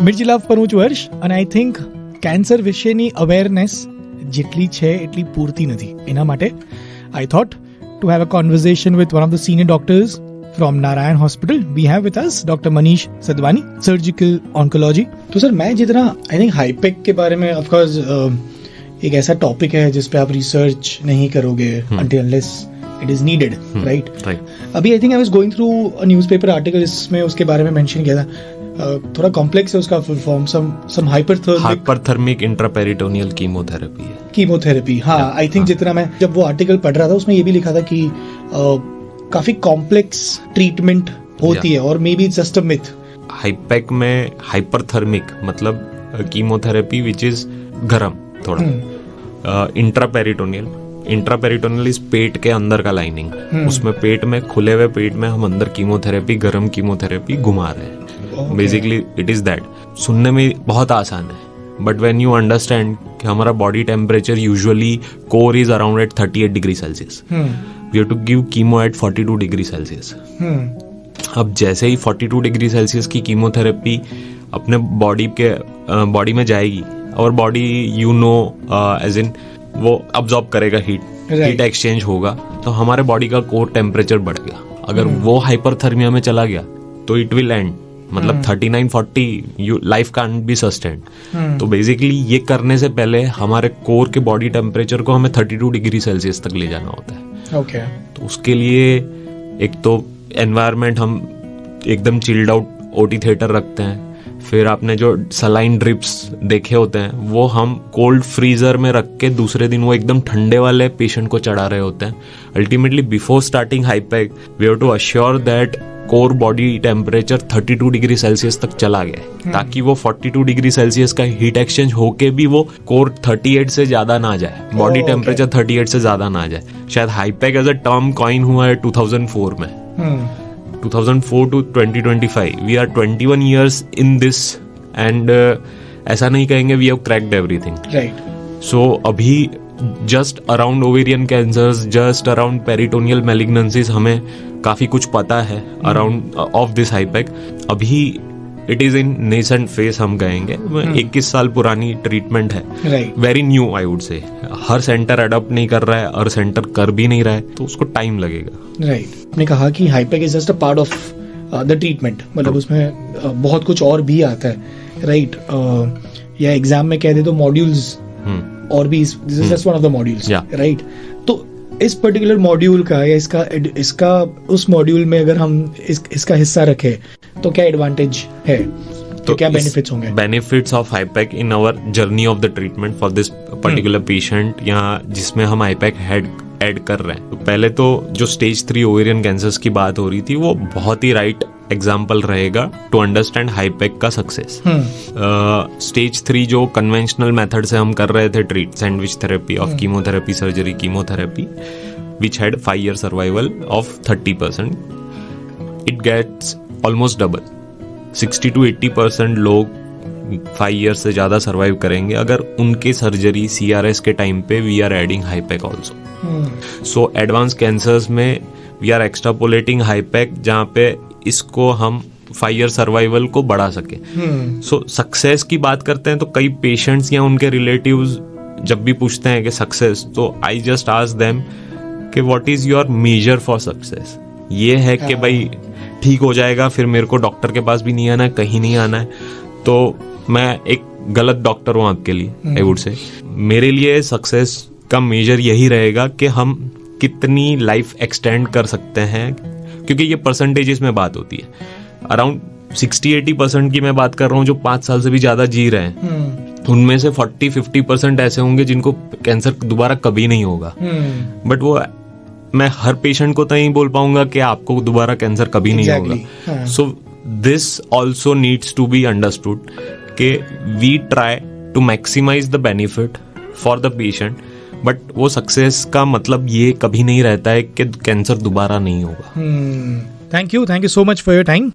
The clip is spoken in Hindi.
મિર્ચી લવ કરું છું હર્ષ, અને આઈ થિંક કેન્સર વિશેની અવેરનેસ જેટલી છે એટલી પૂરતી નથી. એના માટે I thought to have a conversation with one of the senior doctors from Narayana hospital. We have with us doctor Manish Sadwani, surgical oncology. तो सर मैं जितना आई थिंक हाईपेक के बारे में ऑफकोर्स एक ऐसा टॉपिक है जिस पे आप रिसर्च नहीं करोगे until unless it is needed, right? अभी I think I was going through a newspaper article, इसमें उसके बारे में मेंशन किया था. थोड़ा कॉम्प्लेक्स है उसका फुल फॉर्म. सम हाइपरथर्मिक इंट्रापेरिटोनियल कीमोथेरेपी है. कीमोथेरेपी, हाँ. आई थिंक जितना मैं जब वो आर्टिकल पढ़ रहा था उसमें ये भी लिखा था कि काफी कॉम्प्लेक्स ट्रीटमेंट होती है और maybe it's just a myth. हाईपेक में हाइपरथर्मिक मतलब कीमोथेरेपी विच इज गरम थोड़ा. इंट्रापेरिटोनियल इज पेट के अंदर का लाइनिंग. उसमें पेट में, खुले हुए पेट में हम अंदर कीमोथेरेपी, गरम कीमोथेरेपी घुमा रहे हैं. Basically it is that. सुनने में बहुत आसान है, बट व्हेन यू अंडरस्टैंड कि हमारा body temperature usually core is around at 38 degree Celsius. We have to give chemo at 42 degree Celsius. अब जैसे ही 42 डिग्री सेल्सियस की कीमोथेरेपी अपने बॉडी में जाएगी, और बॉडी एज इन वो अब्जॉर्ब करेगा हीट एक्सचेंज होगा, तो हमारे बॉडी का कोर टेम्परेचर बढ़ेगा. अगर वो हाइपरथर्मिया में चला गया तो इट विल एंड. मतलब 39-40 लाइफ कांट बी सस्टेन्ड. तो बेसिकली ये करने से पहले हमारे कोर के बॉडी टेम्परेचर को हमें 32 डिग्री सेल्सियस तक ले जाना होता है. तो उसके लिए एक तो एनवायरनमेंट हम एकदम चिल्ड आउट ओटी थिएटर रखते हैं. फिर आपने जो सलाइन ड्रिप्स देखे होते हैं वो हम कोल्ड फ्रीजर में रख के दूसरे दिन वो एकदम ठंडे वाले पेशेंट को चढ़ा रहे होते हैं. अल्टीमेटली बिफोर स्टार्टिंग हाईपेक we have to assure that core body temperature 32 degree Celsius तक चला गया, ताकि वो 42 डिग्री सेल्सियस का हीट एक्सचेंज होके भी वो कोर 38 से ज्यादा ना जाए, बॉडी टेम्परेचर 38 से ज्यादा ना जाए. शायद हाईपेक एज अ टर्म कॉइन हुआ है 2004 में. 2004 to 2025 we are 21 years in this, and ऐसा नहीं कहेंगे we have cracked everything. So अभी just around ovarian cancers, just around peritoneal malignancies हमें काफी कुछ पता है अराउंड ऑफ दिस हाईपेक. अभी it is in nascent phase हम कहेंगे. 21 साल पुरानी ट्रीटमेंट है, very new I would say. Her centre adopt नहीं कर रहा है, हर सेंटर कर भी नहीं रहा है, तो उसको टाइम लगेगा. आपने कहा कि हाईपेक is just a part of the treatment, मतलब उसमें बहुत कुछ और भी आता है, राइट? या एग्जाम में कह दे तो मॉड्यूल्स और भी, this is just one of the modules, right? तो इस पर्टिकुलर मॉड्यूल का या इसका उस मॉड्यूल में अगर हम इसका हिस्सा रखें तो क्या एडवांटेज है, तो क्या बेनिफिट्स होंगे? बेनिफिट्स ऑफ हाईपेक in our journey of the treatment for this particular patient, या जिसमें हम हाईपेक ऐड कर रहे हैं. तो पहले तो जो स्टेज 3 ओवेरियन कैंसर्स की बात हो रही थी वो बहुत ही राइट एग्जाम्पल रहेगा टू अंडरस्टैंड हाईपेक का सक्सेस. स्टेज 3 जो कन्वेंशनल मेथड से हम कर रहे थे treat, sandwich therapy of chemotherapy, surgery, chemotherapy, which had 5 year survival of 30%. It gets almost double. 60 to 80% लोग 5 years से ज्यादा सर्वाइव करेंगे अगर उनके सर्जरी CRS के टाइम पे वी आर एडिंग हाईपेक ऑल्सो. सो एडवांस कैंसर्स में वी आर एक्सट्रापोलेटिंग हाईपेक, जहाँ पे इसको हम 5 year सर्वाइवल को बढ़ा सके. सो सक्सेस की बात करते हैं तो कई पेशेंट्स या उनके रिलेटिव्स जब भी पूछते हैं कि सक्सेस, तो आई जस्ट आस्क देम कि what is your measure for success. ये है कि भाई ठीक हो जाएगा, फिर मेरे को डॉक्टर के पास भी नहीं आना है, कहीं नहीं आना है, तो मैं एक गलत डॉक्टर हूँ आपके लिए. आई वुड से मेरे लिए सक्सेस का मेजर यही रहेगा कि हम कितनी लाइफ एक्सटेंड कर सकते हैं, क्योंकि ये परसेंटेजेस में बात होती है. अराउंड 60-80% की मैं बात कर रहा हूँ जो 5 साल से भी ज्यादा जी रहे हैं. उनमें से 40-50% ऐसे होंगे जिनको कैंसर दोबारा कभी नहीं होगा. बट वो मैं हर पेशेंट को तो नहीं बोल पाऊंगा कि आपको दोबारा कैंसर कभी नहीं होगा. So this also needs to be understood कि we try to maximise the benefit for the patient, but वो सक्सेस का मतलब ये कभी नहीं रहता है कि कैंसर दोबारा नहीं होगा. Thank you so much for your time.